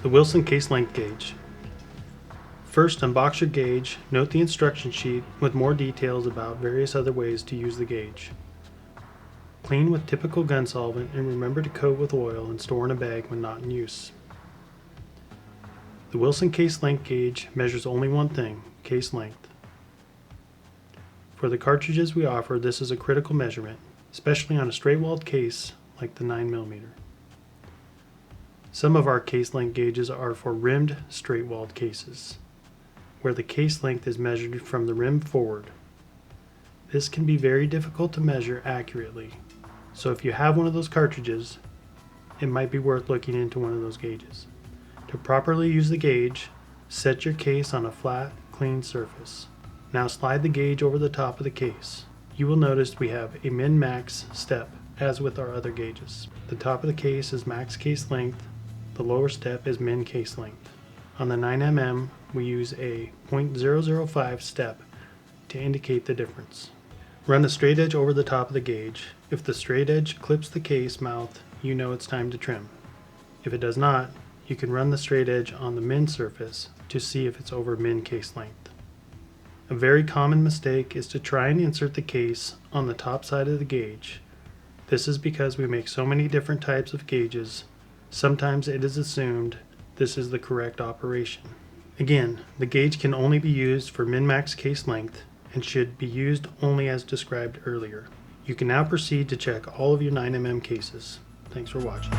The Wilson case length gauge. First, unbox your gauge, note the instruction sheet with more details about various other ways to use the gauge. Clean with typical gun solvent and remember to coat with oil and store in a bag when not in use. The Wilson case length gauge measures only one thing, case length. For the cartridges we offer, this is a critical measurement, especially on a straight-walled case like the 9mm. Some of our case length gauges are for rimmed straight-walled cases, where the case length is measured from the rim forward. This can be very difficult to measure accurately, so if you have one of those cartridges, it might be worth looking into one of those gauges. To properly use the gauge, set your case on a flat, clean surface. Now slide the gauge over the top of the case. You will notice we have a min-max step, as with our other gauges. The top of the case is max case length, the lower step is min case length. On the 9mm, we use a .005 step to indicate the difference. Run the straight edge over the top of the gauge. If the straight edge clips the case mouth, you know it's time to trim. If it does not, you can run the straight edge on the min surface to see if it's over min case length. A very common mistake is to try and insert the case on the top side of the gauge. This is because we make so many different types of gauges, sometimes it is assumed this is the correct operation. Again, the gauge can only be used for min-max case length and should be used only as described earlier. You can now proceed to check all of your 9mm cases. Thanks for watching.